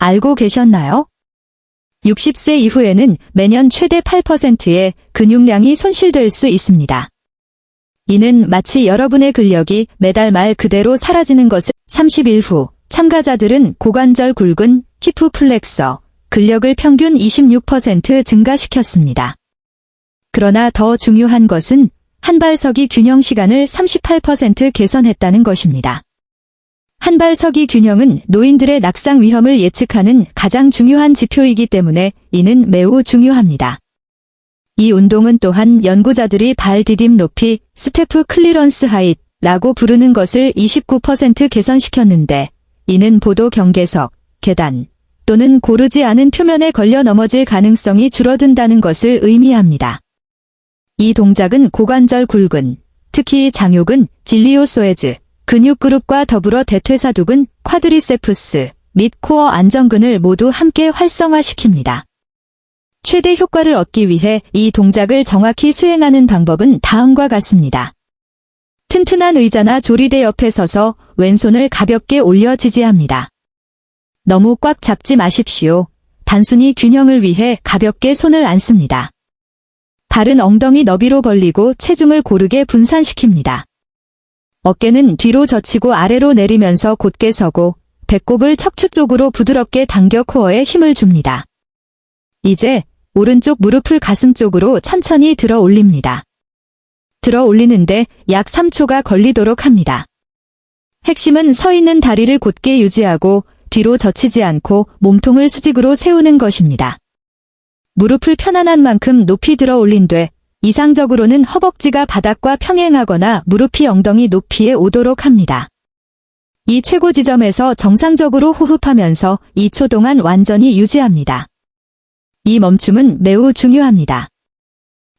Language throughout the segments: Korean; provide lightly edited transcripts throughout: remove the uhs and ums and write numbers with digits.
알고 계셨나요? 60세 이후에는 매년 최대 8%의 근육량이 손실될 수 있습니다. 이는 마치 여러분의 근력이 매달 말 그대로 사라지는 것을 30일 후 참가자들은 고관절 굴근, 히프 플렉서, 근력을 평균 26% 증가시켰습니다. 그러나 더 중요한 것은 한발서기 균형 시간을 38% 개선했다는 것입니다. 한발서기 균형은 노인들의 낙상 위험을 예측하는 가장 중요한 지표이기 때문에 이는 매우 중요합니다. 이 운동은 또한 연구자들이 발 디딤 높이, 스테프 클리런스 하잇라고 부르는 것을 29% 개선시켰는데, 이는 보도 경계석, 계단 또는 고르지 않은 표면에 걸려 넘어질 가능성이 줄어든다는 것을 의미합니다. 이 동작은 고관절 굴근, 특히 장요근, 질리오소에즈, 근육그룹과 더불어 대퇴사두근, 쿼드리세프스 및 코어 안정근을 모두 함께 활성화시킵니다. 최대 효과를 얻기 위해 이 동작을 정확히 수행하는 방법은 다음과 같습니다. 튼튼한 의자나 조리대 옆에 서서 왼손을 가볍게 올려 지지합니다. 너무 꽉 잡지 마십시오. 단순히 균형을 위해 가볍게 손을 안습니다. 발은 엉덩이 너비로 벌리고 체중을 고르게 분산시킵니다. 어깨는 뒤로 젖히고 아래로 내리면서 곧게 서고 배꼽을 척추 쪽으로 부드럽게 당겨 코어에 힘을 줍니다. 이제 오른쪽 무릎을 가슴 쪽으로 천천히 들어 올립니다. 들어 올리는데 약 3초가 걸리도록 합니다. 핵심은 서 있는 다리를 곧게 유지하고 뒤로 젖히지 않고 몸통을 수직으로 세우는 것입니다. 무릎을 편안한 만큼 높이 들어 올린 뒤 이상적으로는 허벅지가 바닥과 평행하거나 무릎이 엉덩이 높이에 오도록 합니다. 이 최고 지점에서 정상적으로 호흡하면서 2초 동안 완전히 유지합니다. 이 멈춤은 매우 중요합니다.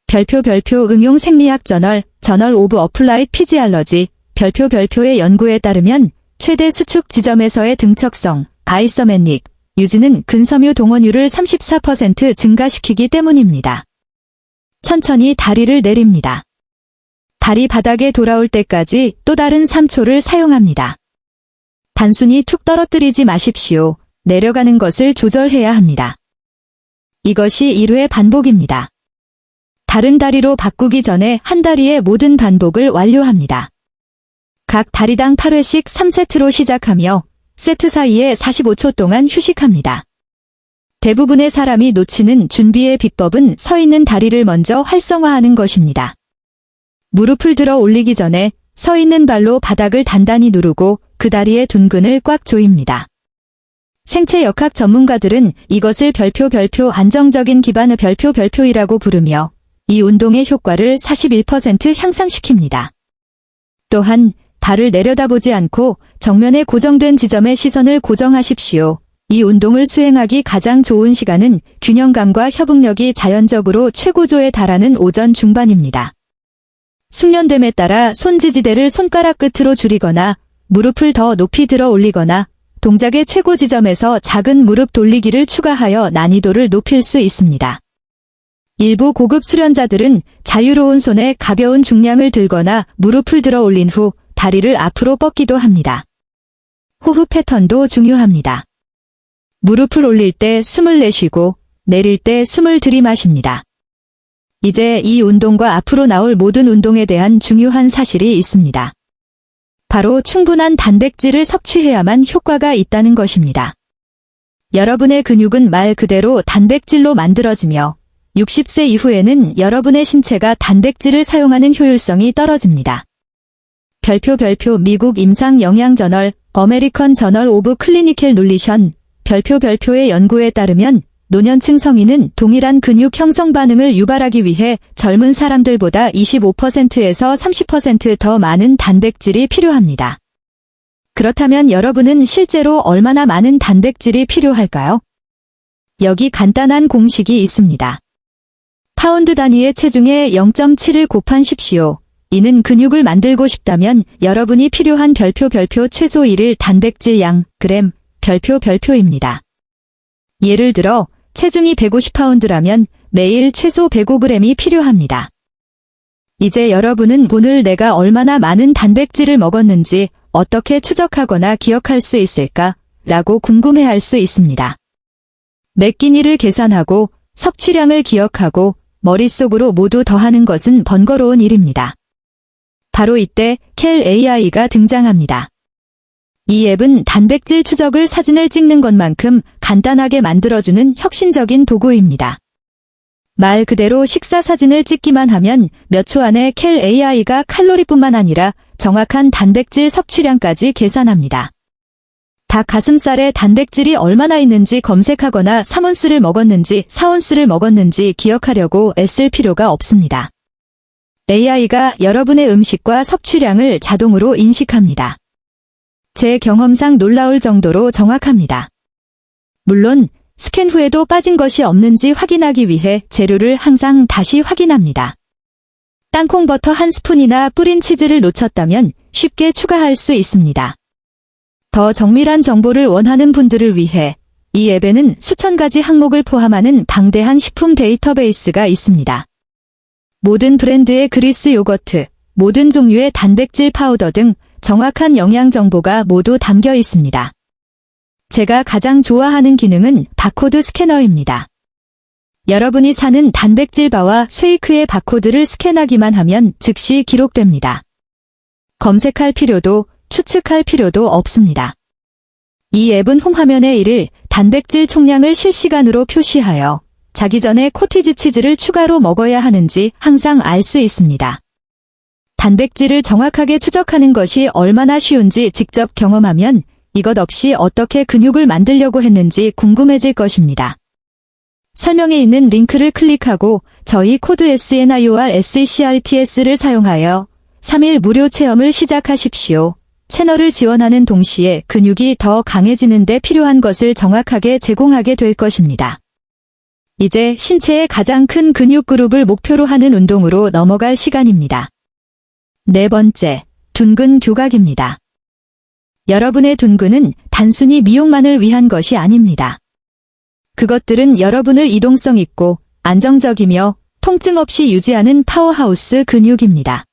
별표 응용 생리학 저널 오브 어플라이드 피지알러지 별표의 연구에 따르면 최대 수축 지점에서의 등척성, 아이서메닉, 유지는 근섬유 동원율을 34% 증가시키기 때문입니다. 천천히 다리를 내립니다. 다리 바닥에 돌아올 때까지 또 다른 3초를 사용합니다. 단순히 툭 떨어뜨리지 마십시오. 내려가는 것을 조절해야 합니다. 이것이 1회 반복입니다. 다른 다리로 바꾸기 전에 한 다리의 모든 반복을 완료합니다. 각 다리당 8회씩 3세트로 시작하며 세트 사이에 45초 동안 휴식합니다. 대부분의 사람이 놓치는 준비의 비법은 서 있는 다리를 먼저 활성화하는 것입니다. 무릎을 들어 올리기 전에 서 있는 발로 바닥을 단단히 누르고 그 다리의 둔근을 꽉 조입니다. 생체역학 전문가들은 이것을 별표 안정적인 기반의 별표이라고 부르며 이 운동의 효과를 41% 향상시킵니다. 또한 발을 내려다보지 않고 정면에 고정된 지점에 시선을 고정하십시오. 이 운동을 수행하기 가장 좋은 시간은 균형감과 협응력이 자연적으로 최고조에 달하는 오전 중반입니다. 숙련됨에 따라 손지지대를 손가락 끝으로 줄이거나 무릎을 더 높이 들어 올리거나 동작의 최고 지점에서 작은 무릎 돌리기를 추가하여 난이도를 높일 수 있습니다. 일부 고급 수련자들은 자유로운 손에 가벼운 중량을 들거나 무릎을 들어 올린 후 다리를 앞으로 뻗기도 합니다. 호흡 패턴도 중요합니다. 무릎을 올릴 때 숨을 내쉬고 내릴 때 숨을 들이마십니다. 이제 이 운동과 앞으로 나올 모든 운동에 대한 중요한 사실이 있습니다. 바로 충분한 단백질을 섭취해야만 효과가 있다는 것입니다. 여러분의 근육은 말 그대로 단백질로 만들어지며 60세 이후에는 여러분의 신체가 단백질을 사용하는 효율성이 떨어집니다. 별표 미국 임상영양저널 어메리컨 저널 오브 클리니컬 눌리션 별표의 연구에 따르면 노년층 성인은 동일한 근육 형성 반응을 유발하기 위해 젊은 사람들보다 25%에서 30% 더 많은 단백질이 필요합니다. 그렇다면 여러분은 실제로 얼마나 많은 단백질이 필요할까요? 여기 간단한 공식이 있습니다. 파운드 단위의 체중에 0.7을 곱하십시오. 이는 근육을 만들고 싶다면 여러분이 필요한 별표 최소 1일 단백질 양 그램 별표입니다. 예를 들어 체중이 150파운드라면 매일 최소 105g이 필요합니다. 이제 여러분은 오늘 내가 얼마나 많은 단백질을 먹었는지 어떻게 추적하거나 기억할 수 있을까? 라고 궁금해할 수 있습니다. 맥기니를 계산하고 섭취량을 기억하고 머릿속으로 모두 더하는 것은 번거로운 일입니다. 바로 이때 켈 AI가 등장합니다. 이 앱은 단백질 추적을 사진을 찍는 것만큼 간단하게 만들어주는 혁신적인 도구입니다. 말 그대로 식사 사진을 찍기만 하면 몇 초 안에 켈 AI가 칼로리뿐만 아니라 정확한 단백질 섭취량까지 계산합니다. 닭 가슴살에 단백질이 얼마나 있는지 검색하거나 3온스를 먹었는지 4온스를 먹었는지 기억하려고 애쓸 필요가 없습니다. AI가 여러분의 음식과 섭취량을 자동으로 인식합니다. 제 경험상 놀라울 정도로 정확합니다. 물론 스캔 후에도 빠진 것이 없는지 확인하기 위해 재료를 항상 다시 확인합니다. 땅콩 버터 한 스푼이나 뿌린 치즈를 놓쳤다면 쉽게 추가할 수 있습니다. 더 정밀한 정보를 원하는 분들을 위해 이 앱에는 수천 가지 항목을 포함하는 방대한 식품 데이터베이스가 있습니다. 모든 브랜드의 그리스 요거트, 모든 종류의 단백질 파우더 등 정확한 영양 정보가 모두 담겨 있습니다. 제가 가장 좋아하는 기능은 바코드 스캐너입니다. 여러분이 사는 단백질 바와 쉐이크의 바코드를 스캔하기만 하면 즉시 기록됩니다. 검색할 필요도 추측할 필요도 없습니다. 이 앱은 홈화면에 이를 단백질 총량을 실시간으로 표시하여 자기 전에 코티지 치즈를 추가로 먹어야 하는지 항상 알 수 있습니다. 단백질을 정확하게 추적하는 것이 얼마나 쉬운지 직접 경험하면 이것 없이 어떻게 근육을 만들려고 했는지 궁금해질 것입니다. 설명에 있는 링크를 클릭하고 저희 코드 SNIORSECRTS를 사용하여 3일 무료 체험을 시작하십시오. 채널을 지원하는 동시에 근육이 더 강해지는 데 필요한 것을 정확하게 제공하게 될 것입니다. 이제 신체의 가장 큰 근육 그룹을 목표로 하는 운동으로 넘어갈 시간입니다. 네 번째, 둔근 교각입니다. 여러분의 둔근은 단순히 미용만을 위한 것이 아닙니다. 그것들은 여러분을 이동성 있고 안정적이며 통증 없이 유지하는 파워하우스 근육입니다.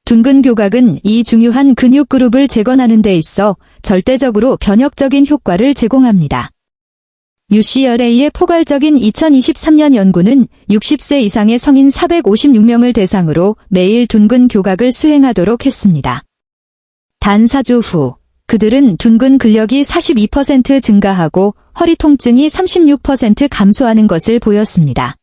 둔근 교각은 이 중요한 근육 그룹을 재건하는 데 있어 절대적으로 변혁적인 효과를 제공합니다. UCLA의 포괄적인 2023년 연구는 60세 이상의 성인 456명을 대상으로 매일 둔근 교각을 수행하도록 했습니다. 단 4주 후 그들은 둔근 근력이 42% 증가하고 허리 통증이 36% 감소하는 것을 보였습니다.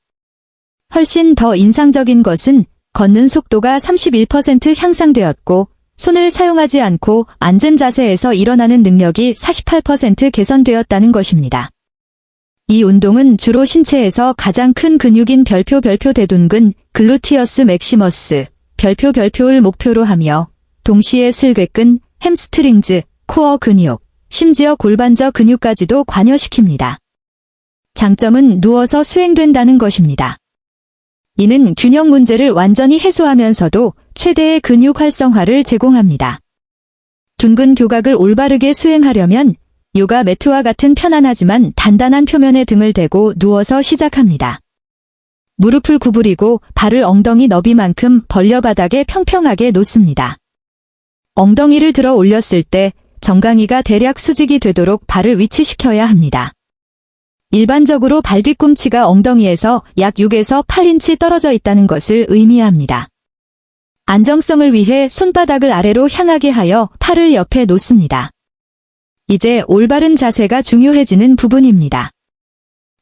훨씬 더 인상적인 것은 걷는 속도가 31% 향상되었고 손을 사용하지 않고 앉은 자세에서 일어나는 능력이 48% 개선되었다는 것입니다. 이 운동은 주로 신체에서 가장 큰 근육인 별표 대둔근, 글루티어스 맥시머스, 별표를 목표로 하며 동시에 슬개근, 햄스트링즈, 코어 근육, 심지어 골반저 근육까지도 관여시킵니다. 장점은 누워서 수행된다는 것입니다. 이는 균형 문제를 완전히 해소하면서도 최대의 근육 활성화를 제공합니다. 둔근 교각을 올바르게 수행하려면 요가 매트와 같은 편안하지만 단단한 표면에 등을 대고 누워서 시작합니다. 무릎을 구부리고 발을 엉덩이 너비만큼 벌려 바닥에 평평하게 놓습니다. 엉덩이를 들어 올렸을 때 정강이가 대략 수직이 되도록 발을 위치시켜야 합니다. 일반적으로 발 뒤꿈치가 엉덩이에서 약 6에서 8인치 떨어져 있다는 것을 의미합니다. 안정성을 위해 손바닥을 아래로 향하게 하여 팔을 옆에 놓습니다. 이제 올바른 자세가 중요해지는 부분입니다.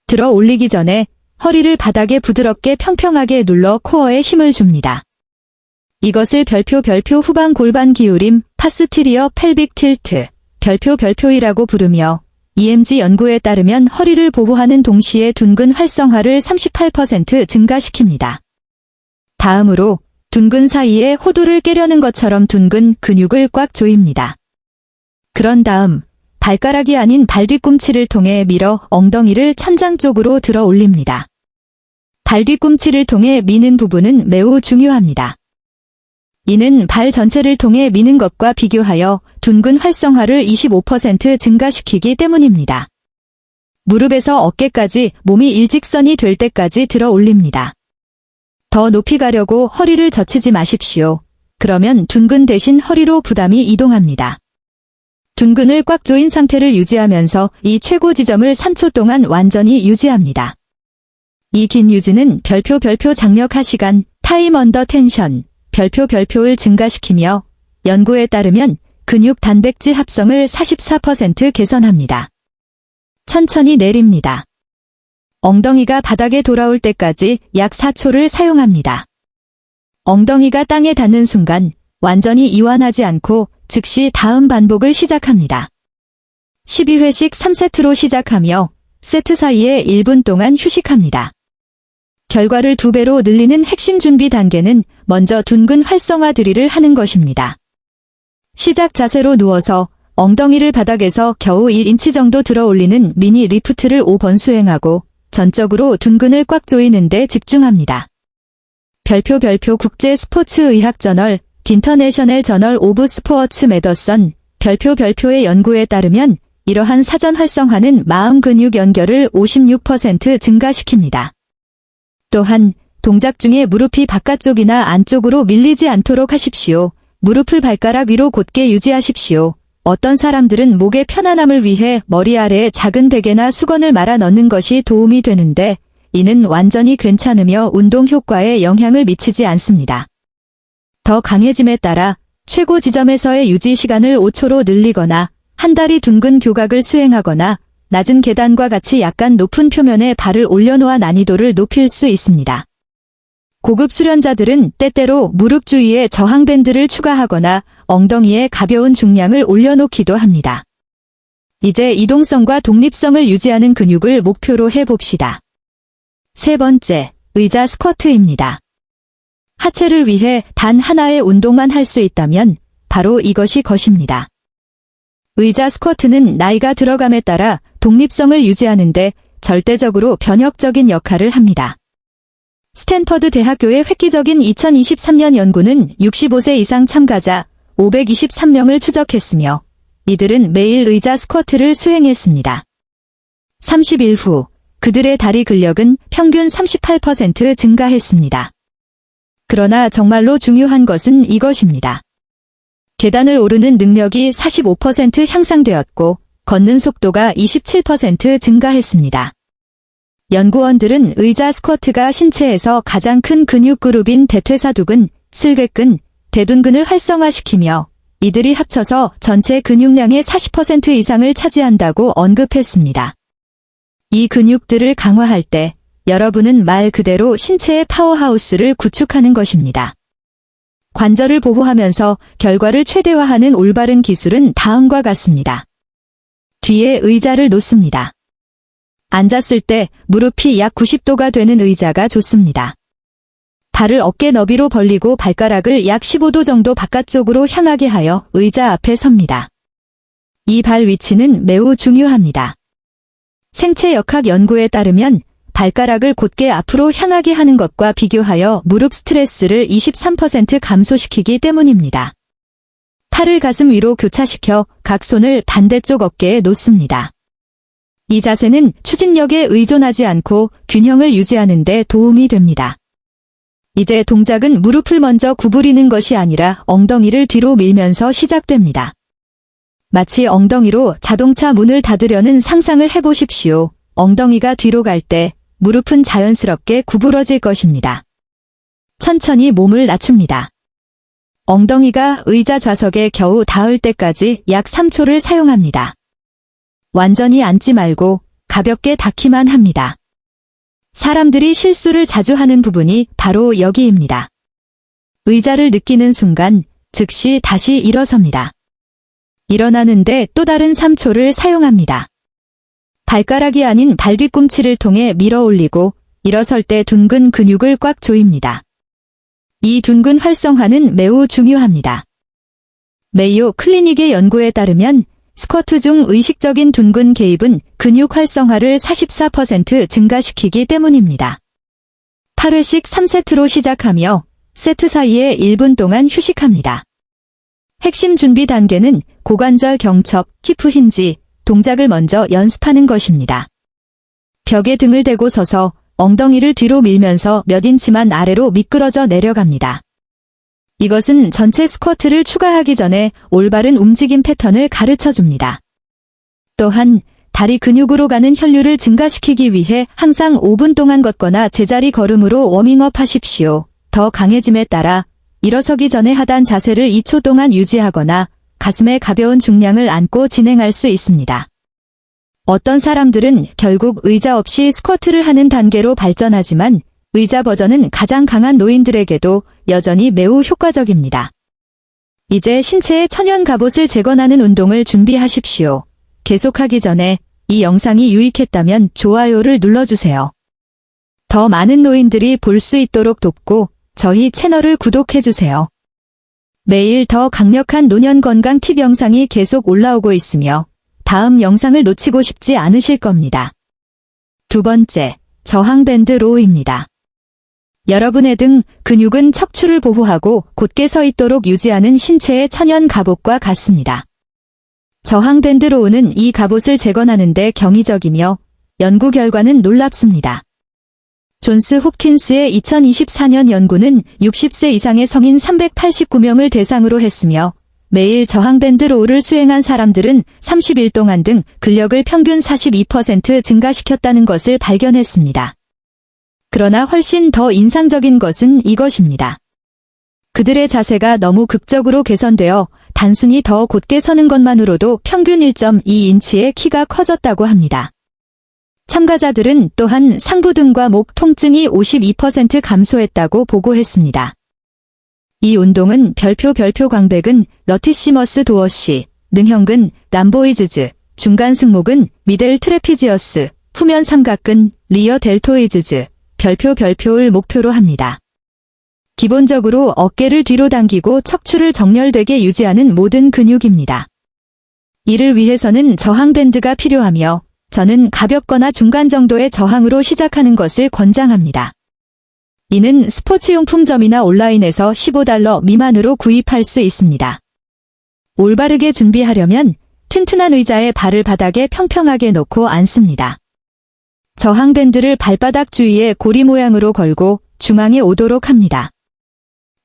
들어 올리기 전에 허리를 바닥에 부드럽게 평평하게 눌러 코어에 힘을 줍니다. 이것을 별표 후방 골반 기울임, 파스티리어 펠빅 틸트, 별표이라고 부르며 EMG 연구에 따르면 허리를 보호하는 동시에 둔근 활성화를 38% 증가시킵니다. 다음으로 둔근 사이에 호두를 깨려는 것처럼 둔근 근육을 꽉 조입니다. 그런 다음 발가락이 아닌 발 뒤꿈치를 통해 밀어 엉덩이를 천장 쪽으로 들어 올립니다. 발 뒤꿈치를 통해 미는 부분은 매우 중요합니다. 이는 발 전체를 통해 미는 것과 비교하여 둔근 활성화를 25% 증가시키기 때문입니다. 무릎에서 어깨까지 몸이 일직선이 될 때까지 들어 올립니다. 더 높이 가려고 허리를 젖히지 마십시오. 그러면 둔근 대신 허리로 부담이 이동합니다. 둔근을 꽉 조인 상태를 유지하면서 이 최고 지점을 3초 동안 완전히 유지합니다. 이 긴 유지는 별표 장력하 시간, 타임 언더 텐션, 별표를 증가시키며 연구에 따르면 근육 단백질 합성을 44% 개선합니다. 천천히 내립니다. 엉덩이가 바닥에 돌아올 때까지 약 4초를 사용합니다. 엉덩이가 땅에 닿는 순간 완전히 이완하지 않고 즉시 다음 반복을 시작합니다. 12회씩 3세트로 시작하며 세트 사이에 1분 동안 휴식합니다. 결과를 2배로 늘리는 핵심 준비 단계는 먼저 둔근 활성화 드릴을 하는 것입니다. 시작 자세로 누워서 엉덩이를 바닥에서 겨우 1인치 정도 들어 올리는 미니 리프트를 5번 수행하고 전적으로 둔근을 꽉 조이는 데 집중합니다. 별표 국제 스포츠 의학 저널 인터내셔널 저널 오브 스포츠 메더선 별표의 연구에 따르면 이러한 사전 활성화는 마음 근육 연결을 56% 증가시킵니다. 또한 동작 중에 무릎이 바깥쪽이나 안쪽으로 밀리지 않도록 하십시오. 무릎을 발가락 위로 곧게 유지하십시오. 어떤 사람들은 목의 편안함을 위해 머리 아래에 작은 베개나 수건을 말아 넣는 것이 도움이 되는데 이는 완전히 괜찮으며 운동 효과에 영향을 미치지 않습니다. 더 강해짐에 따라 최고 지점에서의 유지 시간을 5초로 늘리거나 한 다리 둔근 교각을 수행하거나 낮은 계단과 같이 약간 높은 표면에 발을 올려놓아 난이도를 높일 수 있습니다. 고급 수련자들은 때때로 무릎 주위에 저항밴드를 추가하거나 엉덩이에 가벼운 중량을 올려놓기도 합니다. 이제 이동성과 독립성을 유지하는 근육을 목표로 해봅시다. 세 번째, 의자 스쿼트입니다. 하체를 위해 단 하나의 운동만 할 수 있다면 바로 이것이 것입니다. 의자 스쿼트는 나이가 들어감에 따라 독립성을 유지하는데 절대적으로 변혁적인 역할을 합니다. 스탠퍼드 대학교의 획기적인 2023년 연구는 65세 이상 참가자 523명을 추적했으며 이들은 매일 의자 스쿼트를 수행했습니다. 30일 후 그들의 다리 근력은 평균 38% 증가했습니다. 그러나 정말로 중요한 것은 이것입니다. 계단을 오르는 능력이 45% 향상되었고 걷는 속도가 27% 증가했습니다. 연구원들은 의자 스쿼트가 신체에서 가장 큰 근육 그룹인 대퇴사두근, 슬개근, 대둔근을 활성화시키며 이들이 합쳐서 전체 근육량의 40% 이상을 차지한다고 언급했습니다. 이 근육들을 강화할 때 여러분은 말 그대로 신체의 파워하우스를 구축하는 것입니다. 관절을 보호하면서 결과를 최대화하는 올바른 기술은 다음과 같습니다. 뒤에 의자를 놓습니다. 앉았을 때 무릎이 약 90도가 되는 의자가 좋습니다. 발을 어깨 너비로 벌리고 발가락을 약 15도 정도 바깥쪽으로 향하게 하여 의자 앞에 섭니다. 이 발 위치는 매우 중요합니다. 생체역학 연구에 따르면 발가락을 곧게 앞으로 향하게 하는 것과 비교하여 무릎 스트레스를 23% 감소시키기 때문입니다. 팔을 가슴 위로 교차시켜 각 손을 반대쪽 어깨에 놓습니다. 이 자세는 추진력에 의존하지 않고 균형을 유지하는 데 도움이 됩니다. 이제 동작은 무릎을 먼저 구부리는 것이 아니라 엉덩이를 뒤로 밀면서 시작됩니다. 마치 엉덩이로 자동차 문을 닫으려는 상상을 해보십시오. 엉덩이가 뒤로 갈 때 무릎은 자연스럽게 구부러질 것입니다. 천천히 몸을 낮춥니다. 엉덩이가 의자 좌석에 겨우 닿을 때까지 약 3초를 사용합니다. 완전히 앉지 말고 가볍게 닿기만 합니다. 사람들이 실수를 자주 하는 부분이 바로 여기입니다. 의자를 느끼는 순간 즉시 다시 일어섭니다. 일어나는데 또 다른 3초를 사용합니다. 발가락이 아닌 발뒤꿈치를 통해 밀어 올리고 일어설 때 둔근 근육을 꽉 조입니다. 이 둔근 활성화는 매우 중요합니다. 메이오 클리닉의 연구에 따르면 스쿼트 중 의식적인 둔근 개입은 근육 활성화를 44% 증가시키기 때문입니다. 8회씩 3세트로 시작하며 세트 사이에 1분 동안 휴식합니다. 핵심 준비 단계는 고관절 경첩, 히프 힌지, 동작을 먼저 연습하는 것입니다. 벽에 등을 대고 서서 엉덩이를 뒤로 밀면서 몇 인치만 아래로 미끄러져 내려갑니다. 이것은 전체 스쿼트를 추가하기 전에 올바른 움직임 패턴을 가르쳐 줍니다. 또한 다리 근육으로 가는 혈류를 증가시키기 위해 항상 5분 동안 걷거나 제자리 걸음으로 워밍업 하십시오. 더 강해짐에 따라 일어서기 전에 하단 자세를 2초 동안 유지하거나 가슴에 가벼운 중량을 안고 진행할 수 있습니다. 어떤 사람들은 결국 의자 없이 스쿼트를 하는 단계로 발전하지만 의자 버전은 가장 강한 노인들에게도 여전히 매우 효과적입니다. 이제 신체의 천연 갑옷을 재건하는 운동을 준비하십시오. 계속하기 전에 이 영상이 유익했다면 좋아요를 눌러주세요. 더 많은 노인들이 볼 수 있도록 돕고 저희 채널을 구독해주세요. 매일 더 강력한 노년 건강 팁 영상이 계속 올라오고 있으며 다음 영상을 놓치고 싶지 않으실 겁니다. 두 번째, 저항 밴드 로우입니다. 여러분의 등 근육은 척추를 보호하고 곧게 서 있도록 유지하는 신체의 천연 갑옷과 같습니다. 저항 밴드 로우는 이 갑옷을 재건하는 데 경이적이며 연구 결과는 놀랍습니다. 존스 홉킨스의 2024년 연구는 60세 이상의 성인 389명을 대상으로 했으며 매일 저항 밴드 로우를 수행한 사람들은 30일 동안 등 근력을 평균 42% 증가시켰다는 것을 발견했습니다. 그러나 훨씬 더 인상적인 것은 이것입니다. 그들의 자세가 너무 극적으로 개선되어 단순히 더 곧게 서는 것만으로도 평균 1.2인치의 키가 커졌다고 합니다. 참가자들은 또한 상부 등과 목 통증이 52% 감소했다고 보고했습니다. 이 운동은 별표 광백은 러티시머스 도어시, 능형근 람보이즈즈, 중간 승모근 미델 트레피지어스, 후면 삼각근 리어 델토이즈즈, 별표를 목표로 합니다. 기본적으로 어깨를 뒤로 당기고 척추를 정렬되게 유지하는 모든 근육입니다. 이를 위해서는 저항 밴드가 필요하며 저는 가볍거나 중간 정도의 저항으로 시작하는 것을 권장합니다. 이는 스포츠용품점이나 온라인에서 $15 미만으로 구입할 수 있습니다. 올바르게 준비하려면 튼튼한 의자에 발을 바닥에 평평하게 놓고 앉습니다. 저항 밴드를 발바닥 주위에 고리 모양으로 걸고 중앙에 오도록 합니다.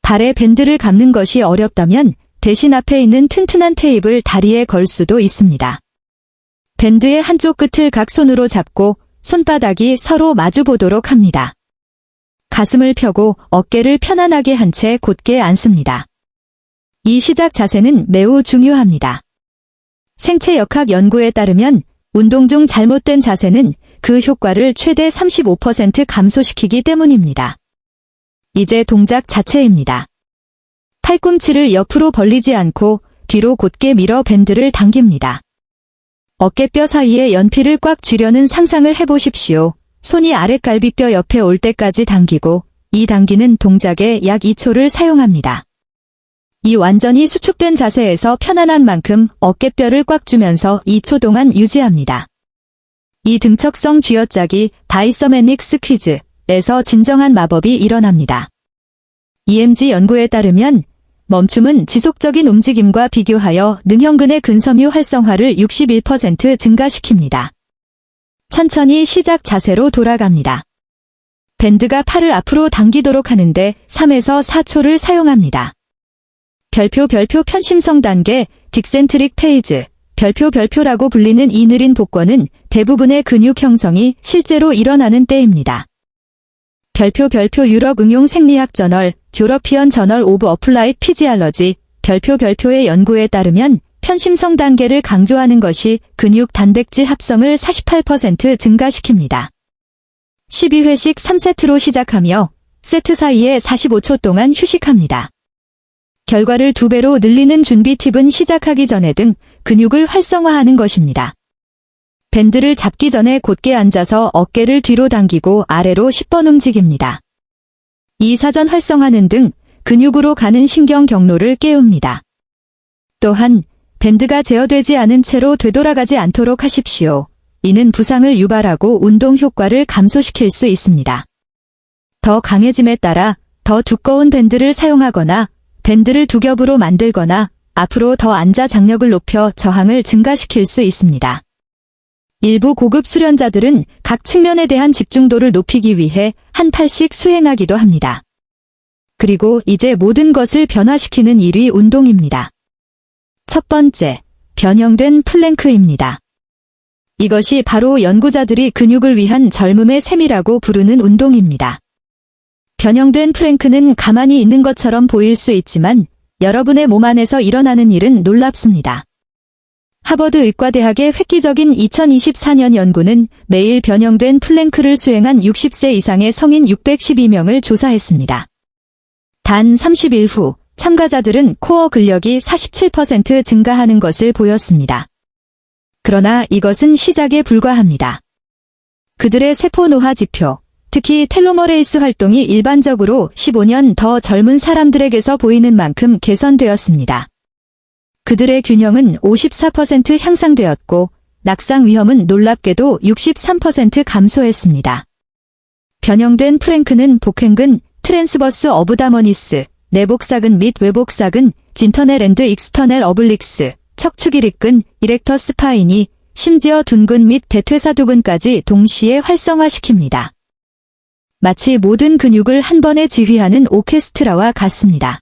발에 밴드를 감는 것이 어렵다면 대신 앞에 있는 튼튼한 테이프를 다리에 걸 수도 있습니다. 밴드의 한쪽 끝을 각 손으로 잡고 손바닥이 서로 마주 보도록 합니다. 가슴을 펴고 어깨를 편안하게 한 채 곧게 앉습니다. 이 시작 자세는 매우 중요합니다. 생체역학 연구에 따르면 운동 중 잘못된 자세는 그 효과를 최대 35% 감소시키기 때문입니다. 이제 동작 자체입니다. 팔꿈치를 옆으로 벌리지 않고 뒤로 곧게 밀어 밴드를 당깁니다. 어깨뼈 사이에 연필을 꽉 쥐려는 상상을 해보십시오. 손이 아랫갈비뼈 옆에 올 때까지 당기고 이 당기는 동작에 약 2초를 사용합니다. 이 완전히 수축된 자세에서 편안한 만큼 어깨뼈를 꽉 쥐면서 2초 동안 유지합니다. 이 등척성 쥐어짜기 다이서메닉 스퀴즈에서 진정한 마법이 일어납니다. EMG 연구에 따르면 멈춤은 지속적인 움직임과 비교하여 능형근의 근섬유 활성화를 61% 증가시킵니다. 천천히 시작 자세로 돌아갑니다. 밴드가 팔을 앞으로 당기도록 하는데 3에서 4초를 사용합니다. 별표 편심성 단계 딕센트릭 페이즈 별표라고 불리는 이 느린 복권은 대부분의 근육 형성이 실제로 일어나는 때입니다. 별표 유럽 응용 생리학 저널 유러피언 저널 오브 어플라이드 피지알러지 별표의 연구에 따르면 편심성 단계를 강조하는 것이 근육 단백질 합성을 48% 증가시킵니다. 12회씩 3세트로 시작하며 세트 사이에 45초 동안 휴식합니다. 결과를 2배로 늘리는 준비 팁은 시작하기 전에 등 근육을 활성화하는 것입니다. 밴드를 잡기 전에 곧게 앉아서 어깨를 뒤로 당기고 아래로 10번 움직입니다. 이 사전 활성화는 등 근육으로 가는 신경 경로를 깨웁니다. 또한 밴드가 제어되지 않은 채로 되돌아가지 않도록 하십시오. 이는 부상을 유발하고 운동 효과를 감소시킬 수 있습니다. 더 강해짐에 따라 더 두꺼운 밴드를 사용하거나 밴드를 두 겹으로 만들거나 앞으로 더 앉아 장력을 높여 저항을 증가시킬 수 있습니다. 일부 고급 수련자들은 각 측면에 대한 집중도를 높이기 위해 한 팔씩 수행하기도 합니다. 그리고 이제 모든 것을 변화시키는 1위 운동입니다. 첫 번째, 변형된 플랭크입니다. 이것이 바로 연구자들이 근육을 위한 젊음의 셈이라고 부르는 운동입니다. 변형된 플랭크는 가만히 있는 것처럼 보일 수 있지만 여러분의 몸 안에서 일어나는 일은 놀랍습니다. 하버드 의과대학의 획기적인 2024년 연구는 매일 변형된 플랭크를 수행한 60세 이상의 성인 612명을 조사했습니다. 단 30일 후 참가자들은 코어 근력이 47% 증가하는 것을 보였습니다. 그러나 이것은 시작에 불과합니다. 그들의 세포 노화 지표, 특히 텔로머레이스 활동이 일반적으로 15년 더 젊은 사람들에게서 보이는 만큼 개선되었습니다. 그들의 균형은 54% 향상되었고 낙상 위험은 놀랍게도 63% 감소했습니다. 변형된 플랭크는 복횡근, 트랜스버스 어브다머니스, 내복사근 및 외복사근, 진터넬 앤드 익스터넬 어블릭스, 척추기립근, 이렉터 스파인이 심지어 둔근 및 대퇴사두근까지 동시에 활성화시킵니다. 마치 모든 근육을 한 번에 지휘하는 오케스트라와 같습니다.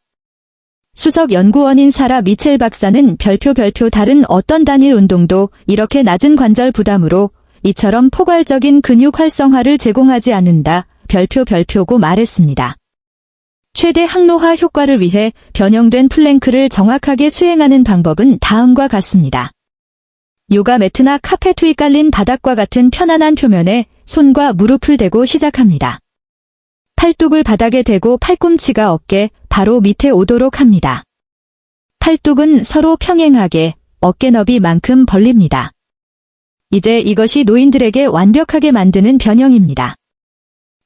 수석 연구원인 사라 미첼 박사는 별표 다른 어떤 단일 운동도 이렇게 낮은 관절 부담으로 이처럼 포괄적인 근육 활성화를 제공하지 않는다. 별표고 말했습니다. 최대 항노화 효과를 위해 변형된 플랭크를 정확하게 수행하는 방법은 다음과 같습니다. 요가 매트나 카페트 위 깔린 바닥과 같은 편안한 표면에 손과 무릎을 대고 시작합니다. 팔뚝을 바닥에 대고 팔꿈치가 어깨 바로 밑에 오도록 합니다. 팔뚝은 서로 평행하게 어깨 너비만큼 벌립니다. 이제 이것이 노인들에게 완벽하게 만드는 변형입니다.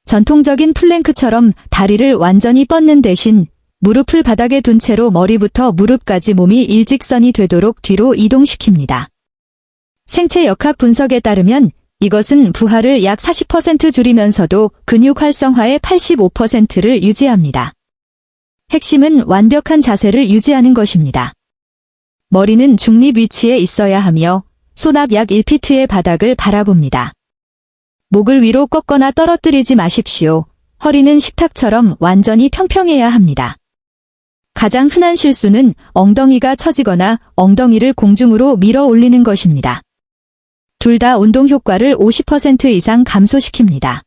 전통적인 플랭크처럼 다리를 완전히 뻗는 대신 무릎을 바닥에 둔 채로 머리부터 무릎까지 몸이 일직선이 되도록 뒤로 이동시킵니다. 생체 역학 분석에 따르면 이것은 부하를 약 40% 줄이면서도 근육 활성화의 85%를 유지합니다. 핵심은 완벽한 자세를 유지하는 것입니다. 머리는 중립 위치에 있어야 하며 손 앞 약 1피트의 바닥을 바라봅니다. 목을 위로 꺾거나 떨어뜨리지 마십시오. 허리는 식탁처럼 완전히 평평해야 합니다. 가장 흔한 실수는 엉덩이가 처지거나 엉덩이를 공중으로 밀어 올리는 것입니다. 둘 다 운동 효과를 50% 이상 감소시킵니다.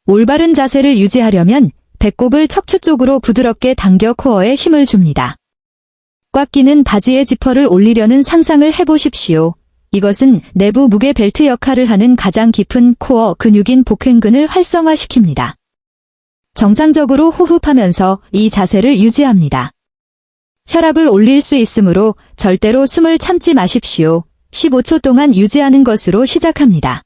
올바른 자세를 유지하려면 배꼽을 척추 쪽으로 부드럽게 당겨 코어에 힘을 줍니다. 꽉 끼는 바지의 지퍼를 올리려는 상상을 해보십시오. 이것은 내부 무게 벨트 역할을 하는 가장 깊은 코어 근육인 복횡근을 활성화시킵니다. 정상적으로 호흡하면서 이 자세를 유지합니다. 혈압을 올릴 수 있으므로 절대로 숨을 참지 마십시오. 15초 동안 유지하는 것으로 시작합니다.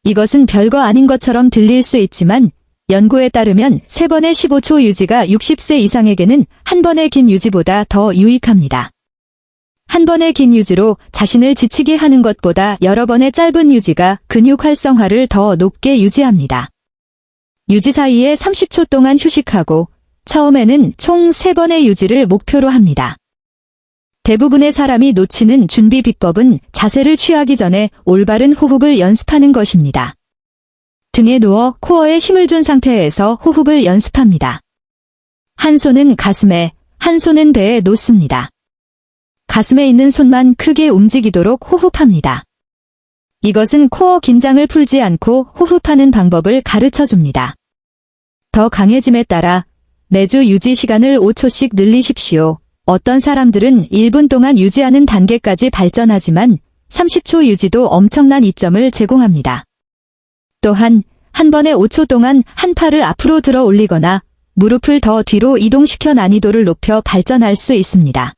이것은 별거 아닌 것처럼 들릴 수 있지만 연구에 따르면 3번의 15초 유지가 60세 이상에게는 한 번의 긴 유지보다 더 유익합니다. 한 번의 긴 유지로 자신을 지치게 하는 것보다 여러 번의 짧은 유지가 근육 활성화를 더 높게 유지합니다. 유지 사이에 30초 동안 휴식하고 처음에는 총 3번의 유지를 목표로 합니다. 대부분의 사람이 놓치는 준비 비법은 자세를 취하기 전에 올바른 호흡을 연습하는 것입니다. 등에 누워 코어에 힘을 준 상태에서 호흡을 연습합니다. 한 손은 가슴에, 한 손은 배에 놓습니다. 가슴에 있는 손만 크게 움직이도록 호흡합니다. 이것은 코어 긴장을 풀지 않고 호흡하는 방법을 가르쳐 줍니다. 더 강해짐에 따라 매주 유지 시간을 5초씩 늘리십시오. 어떤 사람들은 1분 동안 유지하는 단계까지 발전하지만 30초 유지도 엄청난 이점을 제공합니다. 또한 한 번에 5초 동안 한 팔을 앞으로 들어 올리거나 무릎을 더 뒤로 이동시켜 난이도를 높여 발전할 수 있습니다.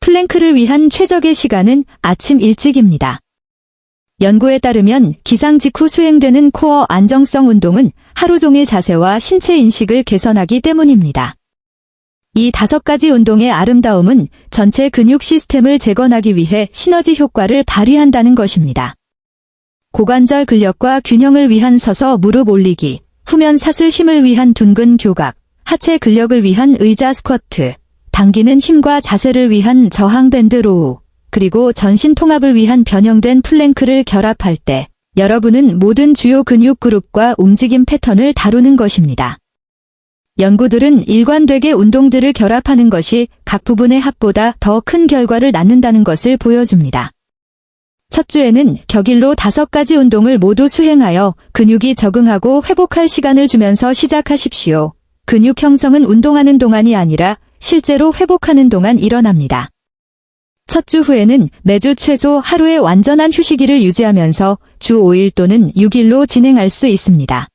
플랭크를 위한 최적의 시간은 아침 일찍입니다. 연구에 따르면 기상 직후 수행되는 코어 안정성 운동은 하루 종일 자세와 신체 인식을 개선하기 때문입니다. 이 5가지 운동의 아름다움은 전체 근육 시스템을 재건하기 위해 시너지 효과를 발휘한다는 것입니다. 고관절 근력과 균형을 위한 서서 무릎 올리기, 후면 사슬 힘을 위한 둔근 교각, 하체 근력을 위한 의자 스쿼트, 당기는 힘과 자세를 위한 저항 밴드 로우, 그리고 전신 통합을 위한 변형된 플랭크를 결합할 때 여러분은 모든 주요 근육 그룹과 움직임 패턴을 다루는 것입니다. 연구들은 일관되게 운동들을 결합하는 것이 각 부분의 합보다 더 큰 결과를 낳는다는 것을 보여줍니다. 첫 주에는 격일로 5가지 운동을 모두 수행하여 근육이 적응하고 회복할 시간을 주면서 시작하십시오. 근육 형성은 운동하는 동안이 아니라 실제로 회복하는 동안 일어납니다. 첫 주 후에는 매주 최소 하루의 완전한 휴식일을 유지하면서 주 5일 또는 6일로 진행할 수 있습니다.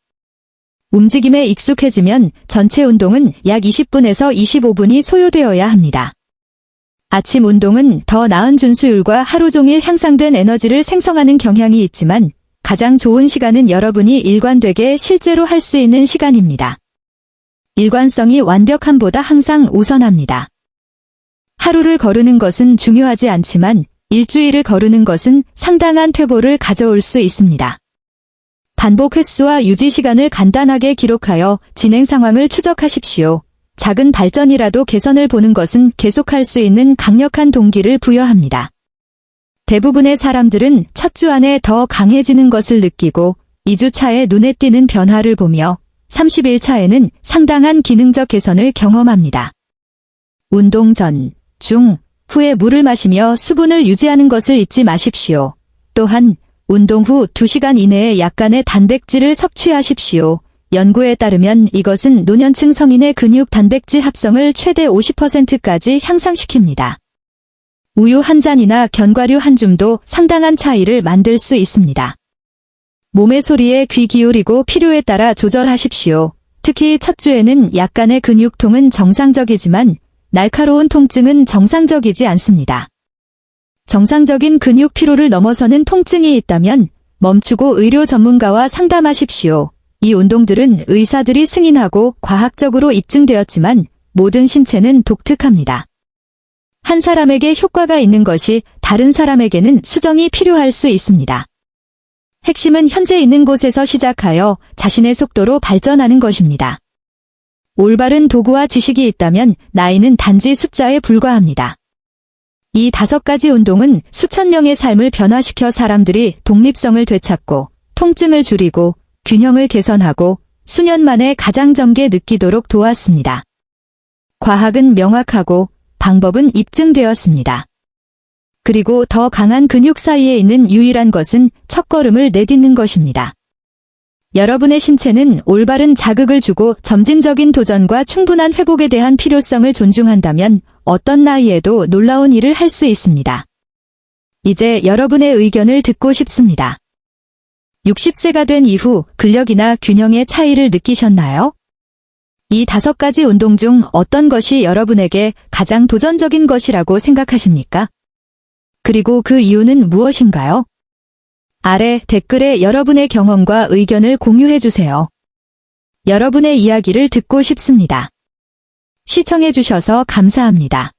움직임에 익숙해지면 전체 운동은 약 20분에서 25분이 소요되어야 합니다. 아침 운동은 더 나은 준수율과 하루 종일 향상된 에너지를 생성하는 경향이 있지만 가장 좋은 시간은 여러분이 일관되게 실제로 할 수 있는 시간입니다. 일관성이 완벽함보다 항상 우선합니다. 하루를 거르는 것은 중요하지 않지만 일주일을 거르는 것은 상당한 퇴보를 가져올 수 있습니다. 반복 횟수와 유지 시간을 간단하게 기록하여 진행 상황을 추적하십시오. 작은 발전이라도 개선을 보는 것은 계속할 수 있는 강력한 동기를 부여합니다. 대부분의 사람들은 첫 주 안에 더 강해지는 것을 느끼고 2주 차에 눈에 띄는 변화를 보며 30일 차에는 상당한 기능적 개선을 경험합니다. 운동 전, 중, 후에 물을 마시며 수분을 유지하는 것을 잊지 마십시오. 또한 운동 후 2시간 이내에 약간의 단백질을 섭취하십시오. 연구에 따르면 이것은 노년층 성인의 근육 단백질 합성을 최대 50%까지 향상시킵니다. 우유 한 잔이나 견과류 한 줌도 상당한 차이를 만들 수 있습니다. 몸의 소리에 귀 기울이고 필요에 따라 조절하십시오. 특히 첫 주에는 약간의 근육통은 정상적이지만 날카로운 통증은 정상적이지 않습니다. 정상적인 근육 피로를 넘어서는 통증이 있다면 멈추고 의료 전문가와 상담하십시오. 이 운동들은 의사들이 승인하고 과학적으로 입증되었지만 모든 신체는 독특합니다. 한 사람에게 효과가 있는 것이 다른 사람에게는 수정이 필요할 수 있습니다. 핵심은 현재 있는 곳에서 시작하여 자신의 속도로 발전하는 것입니다. 올바른 도구와 지식이 있다면 나이는 단지 숫자에 불과합니다. 이 5가지 운동은 수천 명의 삶을 변화시켜 사람들이 독립성을 되찾고 통증을 줄이고 균형을 개선하고 수년 만에 가장 젊게 느끼도록 도왔습니다. 과학은 명확하고 방법은 입증되었습니다. 그리고 더 강한 근육 사이에 있는 유일한 것은 첫걸음을 내딛는 것입니다. 여러분의 신체는 올바른 자극을 주고 점진적인 도전과 충분한 회복에 대한 필요성을 존중한다면 어떤 나이에도 놀라운 일을 할 수 있습니다. 이제 여러분의 의견을 듣고 싶습니다. 60세가 된 이후 근력이나 균형의 차이를 느끼셨나요? 이 5가지 운동 중 어떤 것이 여러분에게 가장 도전적인 것이라고 생각하십니까? 그리고 그 이유는 무엇인가요? 아래 댓글에 여러분의 경험과 의견을 공유해주세요. 여러분의 이야기를 듣고 싶습니다. 시청해주셔서 감사합니다.